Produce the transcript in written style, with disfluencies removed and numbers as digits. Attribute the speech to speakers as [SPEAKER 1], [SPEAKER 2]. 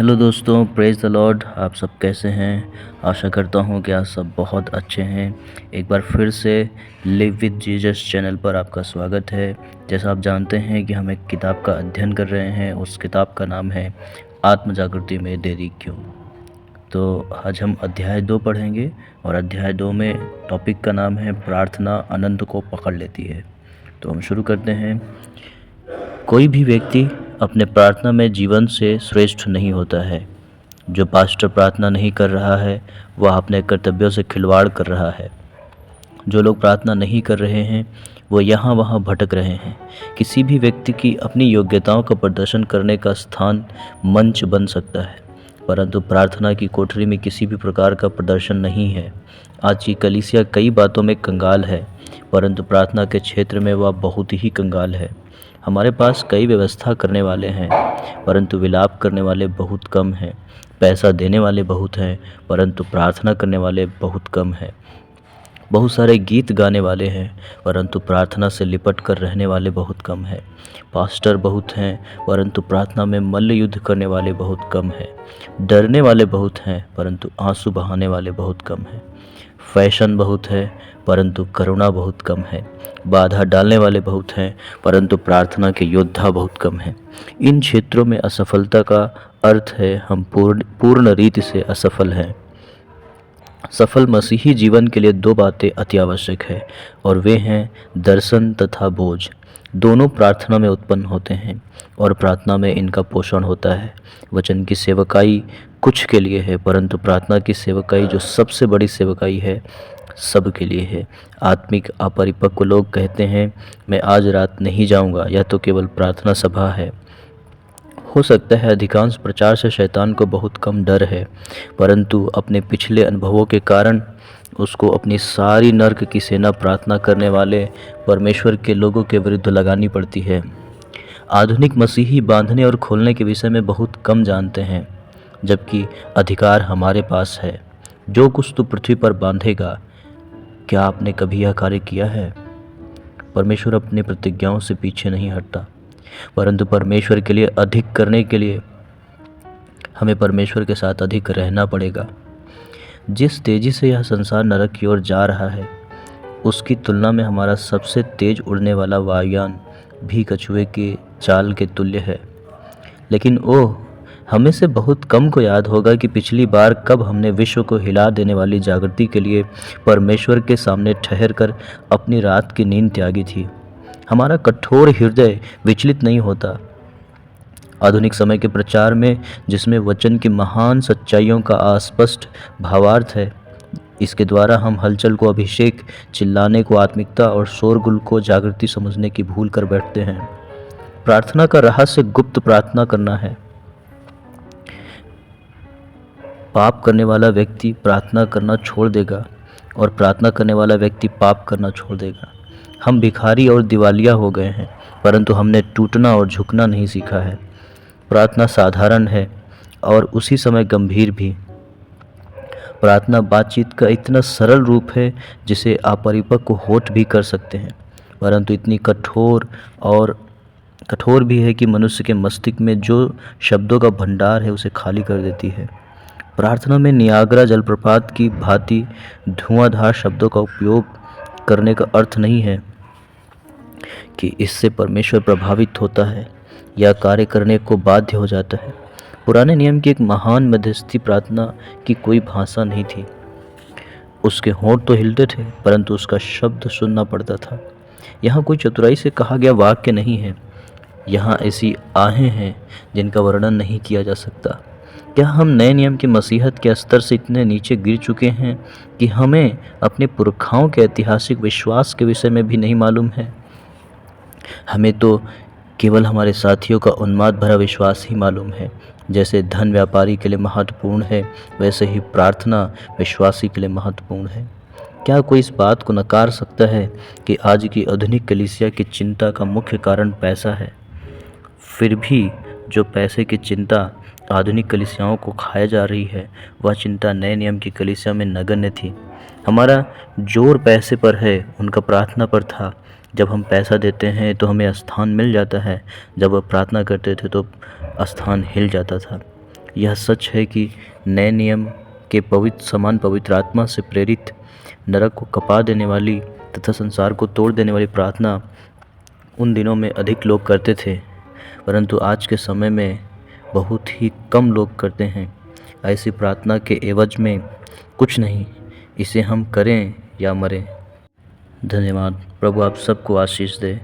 [SPEAKER 1] Hello दोस्तों, praise the Lord. आप सब कैसे हैं? आशा करता हूं कि आप सब बहुत अच्छे हैं। एक बार फिर से लिव विद जीसस चैनल पर आपका स्वागत है। जैसा आप जानते हैं कि हम एक किताब का अध्ययन कर रहे हैं। उस किताब का नाम है आत्म जागृति में देरी क्यों। तो आज हम अध्याय 2 पढ़ेंगे और अध्याय 2 में टॉपिक का नाम है प्रार्थना अनंत को पकड़ लेती है। तो हम शुरू करते हैं। कोई भी व्यक्ति अपने प्रार्थना में जीवन से श्रेष्ठ नहीं होता है। जो पास्टर प्रार्थना नहीं कर रहा है वह अपने कर्तव्यों से खिलवाड़ कर रहा है। जो लोग प्रार्थना नहीं कर रहे हैं वो यहाँ वहाँ भटक रहे हैं। किसी भी व्यक्ति की अपनी योग्यताओं का प्रदर्शन करने का स्थान मंच बन सकता है, परंतु प्रार्थना की कोठरी में किसी भी प्रकार का प्रदर्शन नहीं है। आज की कलीसिया कई बातों में कंगाल है, परंतु प्रार्थना के क्षेत्र में वह बहुत ही कंगाल है। हमारे पास कई व्यवस्था करने वाले हैं, परंतु विलाप करने वाले बहुत कम हैं। पैसा देने वाले बहुत हैं, परंतु प्रार्थना करने वाले बहुत कम हैं। बहुत सारे गीत गाने वाले हैं, परंतु प्रार्थना से लिपट कर रहने वाले बहुत कम हैं। पास्टर बहुत हैं, परंतु प्रार्थना में मल्ल युद्ध करने वाले बहुत कम हैं। डरने वाले बहुत हैं, परंतु आंसू बहाने वाले बहुत कम हैं। फैशन बहुत है, परंतु करुणा बहुत कम है। बाधा डालने वाले बहुत हैं, परंतु प्रार्थना के योद्धा बहुत कम हैं। इन क्षेत्रों में असफलता का अर्थ है हम पूर्ण रीति से असफल हैं। सफल मसीही जीवन के लिए 2 बातें अति आवश्यक है और वे हैं दर्शन तथा बोझ। दोनों प्रार्थना में उत्पन्न होते हैं और प्रार्थना में इनका पोषण होता है। वचन की सेवकाई कुछ के लिए है, परंतु प्रार्थना की सेवकाई जो सबसे बड़ी सेवकाई है सब के लिए है। आत्मिक अपरिपक्व लोग कहते हैं मैं आज रात नहीं जाऊंगा, यह तो केवल प्रार्थना सभा है। हो सकता है अधिकांश प्रचार से शैतान को बहुत कम डर है, परंतु अपने पिछले अनुभवों के कारण उसको अपनी सारी नर्क की सेना प्रार्थना करने वाले परमेश्वर के लोगों के विरुद्ध लगानी पड़ती है। आधुनिक मसीही बांधने और खोलने के विषय में बहुत कम जानते हैं, जबकि अधिकार हमारे पास है। जो कुछ तू पृथ्वी पर बांधेगा, क्या आपने कभी यह कार्य किया है? परमेश्वर अपनी प्रतिज्ञाओं से पीछे नहीं हटता, परंतु परमेश्वर के लिए अधिक करने के लिए हमें परमेश्वर के साथ अधिक रहना पड़ेगा। जिस तेज़ी से यह संसार नरक की ओर जा रहा है, उसकी तुलना में हमारा सबसे तेज उड़ने वाला वायुयान भी कछुए के चाल के तुल्य है। लेकिन ओह, हमें से बहुत कम को याद होगा कि पिछली बार कब हमने विश्व को हिला देने वाली जागृति के लिए परमेश्वर के सामने ठहर कर अपनी रात की नींद त्यागी थी। हमारा कठोर हृदय विचलित नहीं होता। आधुनिक समय के प्रचार में, जिसमें वचन की महान सच्चाइयों का अस्पष्ट भावार्थ है, इसके द्वारा हम हलचल को अभिषेक, चिल्लाने को आत्मिकता और शोरगुल को जागृति समझने की भूल कर बैठते हैं। प्रार्थना का रहस्य गुप्त प्रार्थना करना है। पाप करने वाला व्यक्ति प्रार्थना करना छोड़ देगा और प्रार्थना करने वाला व्यक्ति पाप करना छोड़ देगा। हम भिखारी और दिवालिया हो गए हैं, परंतु हमने टूटना और झुकना नहीं सीखा है। प्रार्थना साधारण है और उसी समय गंभीर भी। प्रार्थना बातचीत का इतना सरल रूप है जिसे अपरिपक्व होठ भी कर सकते हैं, परंतु इतनी कठोर भी है कि मनुष्य के मस्तिष्क में जो शब्दों का भंडार है उसे खाली कर देती है। प्रार्थना में नियाग्रा जलप्रपात की भांति धुआंधार शब्दों का उपयोग करने का अर्थ नहीं है कि इससे परमेश्वर प्रभावित होता है या कार्य करने को बाध्य हो जाता है। पुराने नियम की एक महान मध्यस्थी प्रार्थना की कोई भाषा नहीं थी। उसके होंठ तो हिलते थे, परंतु उसका शब्द सुनना पड़ता था। यहाँ कोई चतुराई से कहा गया वाक्य नहीं है। यहाँ ऐसी आहें हैं जिनका वर्णन नहीं किया जा सकता। क्या हम नए नियम की मसीहत के स्तर से इतने नीचे गिर चुके हैं कि हमें अपने पुरखाओं के ऐतिहासिक विश्वास के विषय में भी नहीं मालूम है? हमें तो केवल हमारे साथियों का उन्माद भरा विश्वास ही मालूम है। जैसे धन व्यापारी के लिए महत्वपूर्ण है, वैसे ही प्रार्थना विश्वासी के लिए महत्वपूर्ण है। क्या कोई इस बात को नकार सकता है कि आज की आधुनिक कलीसिया की चिंता का मुख्य कारण पैसा है? फिर भी जो पैसे की चिंता आधुनिक कलीसियाओं को खाया जा रही है, वह चिंता नए नियम की कलीसिया में नगण्य थी। हमारा जोर पैसे पर है, उनका प्रार्थना पर था। जब हम पैसा देते हैं तो हमें स्थान मिल जाता है, जब वह प्रार्थना करते थे तो स्थान हिल जाता था। यह सच है कि नए नियम के समान पवित्र आत्मा से प्रेरित नरक को कपा देने वाली तथा संसार को तोड़ देने वाली प्रार्थना उन दिनों में अधिक लोग करते थे, परंतु आज के समय में बहुत ही कम लोग करते हैं। ऐसी प्रार्थना के एवज में कुछ नहीं, इसे हम करें या मरें। धन्यवाद। प्रभु आप सबको आशीष दे।